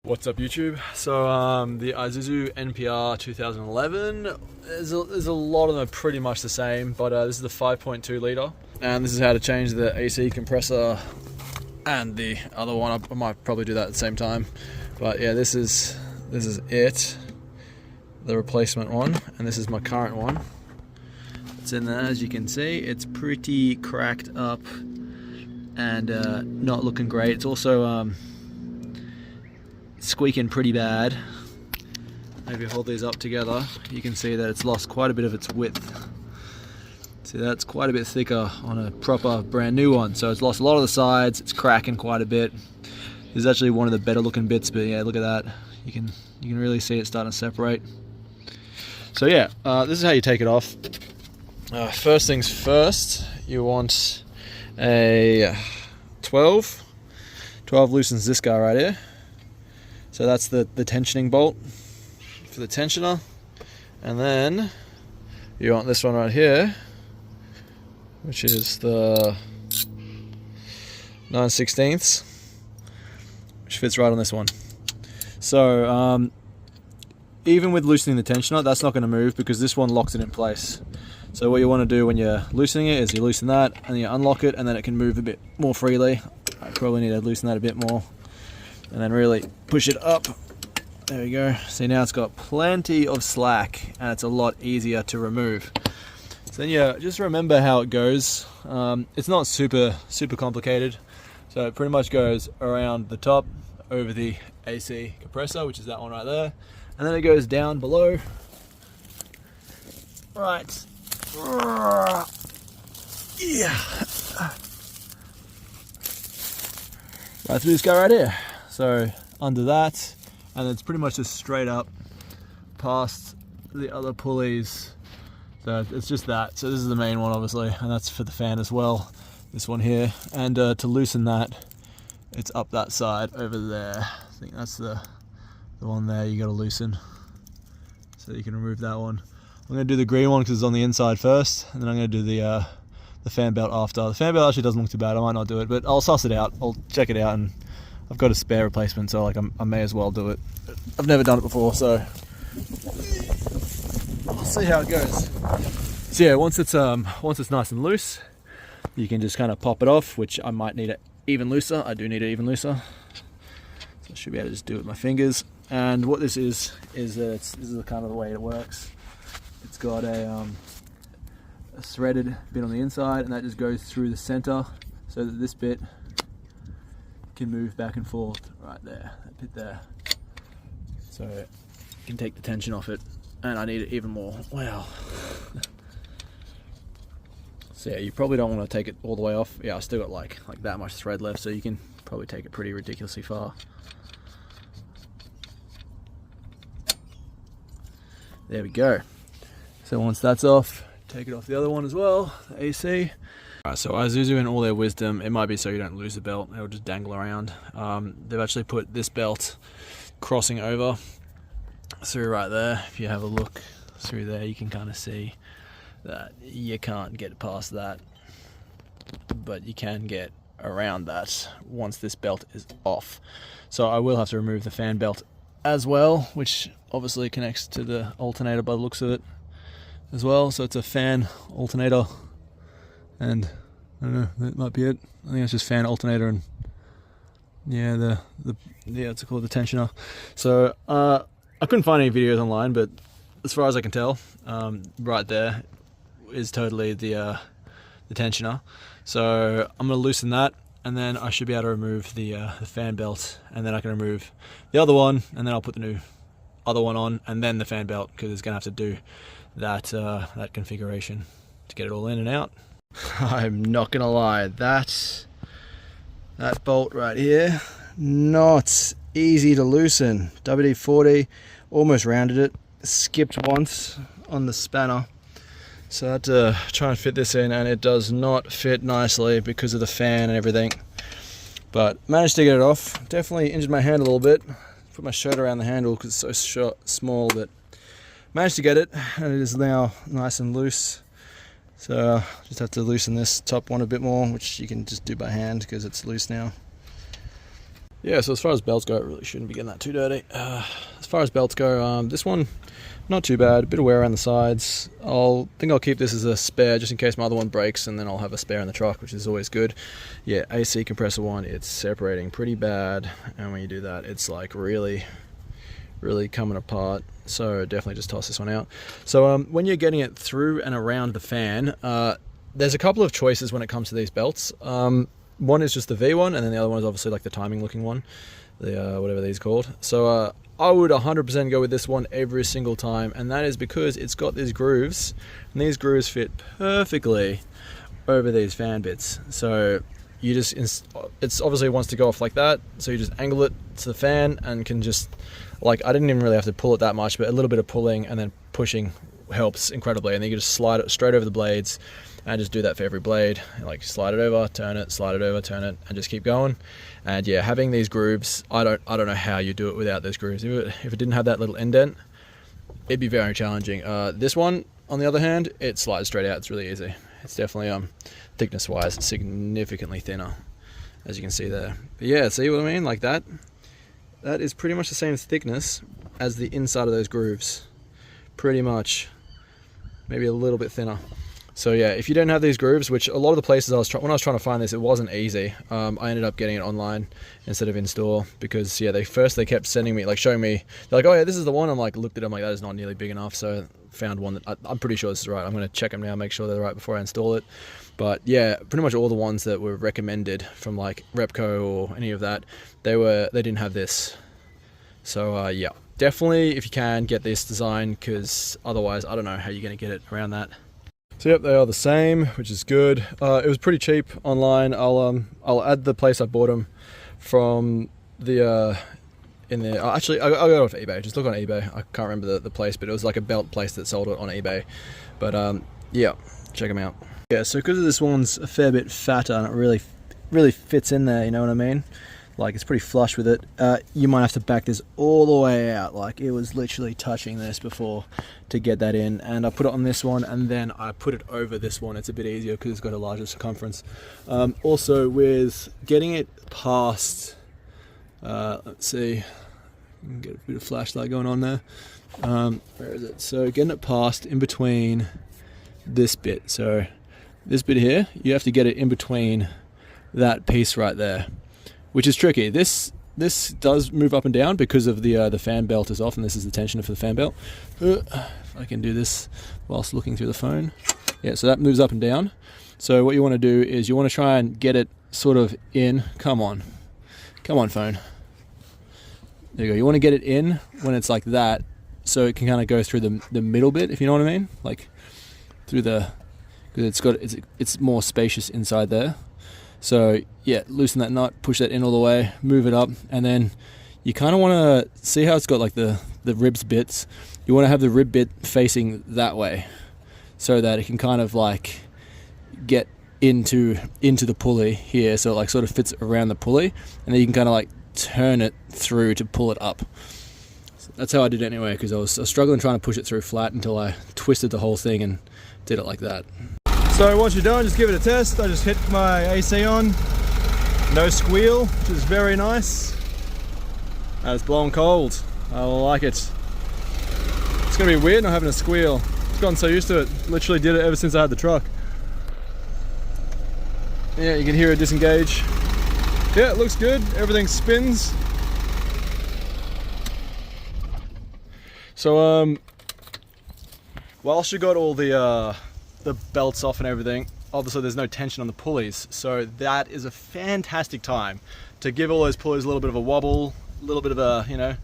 What's up YouTube? So the Isuzu NPR 2011, there's a lot of them are pretty much the same, but this is the 5.2 litre, and this is how to change the AC compressor and the other one. I might probably do that at the same time, but yeah, this is it, the replacement one, and this is my current one. It's in there, as you can see. It's pretty cracked up and not looking great. It's also squeaking pretty bad. Maybe hold these up together, you can see that it's lost quite a bit of its width. See, that's quite a bit thicker on a proper brand new one, so it's lost a lot of the sides. It's cracking quite a bit. This is actually one of the better looking bits, but yeah, look at that. You can really see it starting to separate. So yeah, this is how you take it off. First things first, you want a 12 loosens this guy right here. So that's the tensioning bolt for the tensioner, and then you want this one right here, which is the 9/16, which fits right on this one. So even with loosening the tensioner, that's not going to move because this one locks it in place. So what you want to do when you're loosening it is you loosen that and then you unlock it, and then it can move a bit more freely. I probably need to loosen that a bit more. And then really push it up. There we go. See, now it's got plenty of slack and it's a lot easier to remove. So then yeah, just remember how it goes. It's not super complicated. So it pretty much goes around the top over the AC compressor, which is that one right there. And then it goes down below. Right. Yeah. Right through this guy right here. So under that, and it's pretty much just straight up past the other pulleys. So it's just that. So this is the main one obviously, and that's for the fan as well, this one here. And to loosen that, it's up that side over there. I think that's the one there you gotta loosen. So you can remove that one. I'm gonna do the green one because it's on the inside first, and then I'm gonna do the fan belt after. The fan belt actually doesn't look too bad. I might not do it, but I'll suss it out. I'll check it out, and I've got a spare replacement, so like I may as well do it. I've never done it before, so I'll see how it goes. So yeah, once it's nice and loose, you can just kind of pop it off, which I might need it even looser. I do need it even looser, so I should be able to just do it with my fingers. And what this is this is the kind of the way it works. It's got a threaded bit on the inside, and that just goes through the center, so that this bit can move back and forth right there, that bit there. So you can take the tension off it, and I need it even more. Wow. So yeah, you probably don't want to take it all the way off. Yeah, I still got like that much thread left, so you can probably take it pretty ridiculously far. There we go. So once that's off, take it off the other one as well, the AC. Alright, so Isuzu, in all their wisdom, it might be so you don't lose the belt, it'll just dangle around. They've actually put this belt crossing over through right there. If you have a look through there, you can kind of see that you can't get past that, but you can get around that once this belt is off. So I will have to remove the fan belt as well, which obviously connects to the alternator by the looks of it as well. So it's a fan alternator, and I don't know, that might be it. I think it's just fan alternator and yeah, it's called the tensioner. So I couldn't find any videos online, but as far as I can tell, right there is totally the tensioner. So I'm gonna loosen that, and then I should be able to remove the fan belt, and then I can remove the other one, and then I'll put the new other one on, and then the fan belt, because it's gonna have to do that configuration to get it all in and out. I'm not gonna lie, that bolt right here, not easy to loosen. WD-40 almost rounded it, skipped once on the spanner, so I had to try and fit this in, and it does not fit nicely because of the fan and everything, but managed to get it off. Definitely injured my hand a little bit, put my shirt around the handle because it's so small, but managed to get it, and it is now nice and loose. So just have to loosen this top one a bit more, which you can just do by hand because it's loose now. Yeah, so as far as belts go, it really shouldn't be getting that too dirty. As far as belts go, this one, not too bad. A bit of wear around the sides. Think I'll keep this as a spare just in case my other one breaks, and then I'll have a spare in the truck, which is always good. Yeah, AC compressor one, it's separating pretty bad, and when you do that, it's like really coming apart. So definitely just toss this one out. So when you're getting it through and around the fan, there's a couple of choices when it comes to these belts. One is just the V one, and then the other one is obviously like the timing looking one, the whatever these called. So I would 100% go with this one every single time, and that is because it's got these grooves, and these grooves fit perfectly over these fan bits. So you just, it's obviously wants to go off like that, so you just angle it to the fan and can just, like, I didn't even really have to pull it that much, but a little bit of pulling and then pushing helps incredibly, and then you can just slide it straight over the blades. And just do that for every blade, like slide it over, turn it, slide it over, turn it, and just keep going. And yeah, having these grooves, I don't know how you do it without those grooves. If it didn't have that little indent, it'd be very challenging. This one, on the other hand, it slides straight out. It's really easy. It's definitely thickness wise significantly thinner, as you can see there. But yeah, see what I mean? Like that is pretty much the same thickness as the inside of those grooves, pretty much, maybe a little bit thinner. So yeah, if you don't have these grooves, which a lot of the places when I was trying to find this, it wasn't easy. I ended up getting it online instead of in store, because yeah, they kept sending me, like showing me, they're like, oh yeah, this is the one. I'm like, looked at them, like, that is not nearly big enough. So found one that I'm pretty sure this is right. I'm going to check them now, make sure they're right before I install it. But yeah, pretty much all the ones that were recommended from like Repco or any of that, they didn't have this. So yeah, definitely if you can get this design, because otherwise I don't know how you're going to get it around that. So yep, they are the same, which is good. It was pretty cheap online. I'll add the place I bought them from the in there. Actually, I got it off eBay. Just look on eBay. I can't remember the place, but it was like a belt place that sold it on eBay. But yeah, check them out. Yeah, so because this one's a fair bit fatter and it really fits in there, you know what I mean? Like, it's pretty flush with it. You might have to back this all the way out. Like, it was literally touching this before to get that in. And I put it on this one, and then I put it over this one. It's a bit easier because it's got a larger circumference. Also, with getting it past, let's see, get a bit of flashlight going on there. Where is it? So getting it past in between this bit. So this bit here, you have to get it in between that piece right there, which is tricky. This does move up and down because of the fan belt is off, and this is the tensioner for the fan belt. If I can do this whilst looking through the phone. Yeah, so that moves up and down. So what you want to do is you want to try and get it sort of in. Come on phone. There you go. You want to get it in when it's like that, so it can kind of go through the middle bit, if you know what I mean, like through because it's more spacious inside there. So yeah, loosen that nut, push that in all the way, move it up, and then you kind of want to see how it's got like the ribs bits. You want to have the rib bit facing that way, so that it can kind of like get into the pulley here, so it like sort of fits around the pulley, and then you can kind of like turn it through to pull it up. So that's how I did it anyway, because I was struggling trying to push it through flat until I twisted the whole thing and did it like that. So once you're done, just give it a test. I just hit my AC on, no squeal, which is very nice. And it's blowing cold. I like it. It's gonna be weird not having a squeal. I've gotten so used to it. Literally did it ever since I had the truck. Yeah, you can hear it disengage. Yeah, it looks good. Everything spins. So whilst you got all the belts off and everything, obviously there's no tension on the pulleys, so that is a fantastic time to give all those pulleys a little bit of a wobble, a little bit of a, you know,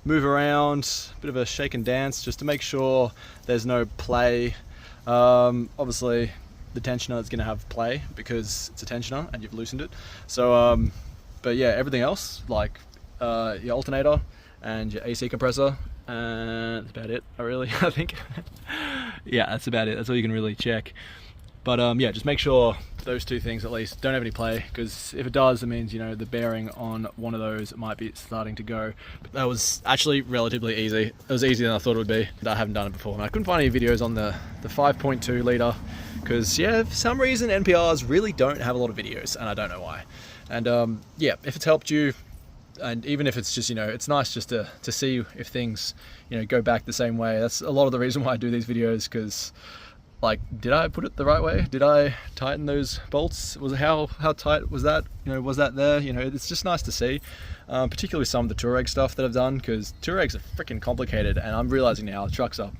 move around, a bit of a shake and dance, just to make sure there's no play. Obviously the tensioner is going to have play because it's a tensioner and you've loosened it. So but yeah, everything else, like your alternator and your AC compressor, and that's about it. I think yeah, that's about it. That's all you can really check. But yeah, just make sure those two things at least don't have any play, because if it does, it means, you know, the bearing on one of those might be starting to go. But that was actually relatively easy. It was easier than I thought it would be. I haven't done it before, and I couldn't find any videos on the 5.2 litre, because yeah, for some reason NPRs really don't have a lot of videos, and I don't know why. And yeah, if it's helped you, And even if it's just, you know, it's nice just to see if things, you know, go back the same way. That's a lot of the reason why I do these videos, because like, did I put it the right way? Did I tighten those bolts? How tight was that? You know, was that there? You know, it's just nice to see, particularly some of the Touareg stuff that I've done, because Touaregs are freaking complicated, and I'm realizing now the trucks are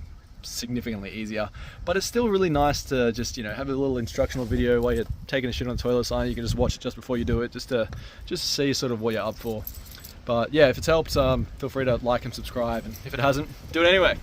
significantly easier. But it's still really nice to just, you know, have a little instructional video while you're taking a shit on the toilet sign. You can just watch it just before you do it, just to see sort of what you're up for. But yeah, if it's helped, feel free to like and subscribe, and if it hasn't, do it anyway.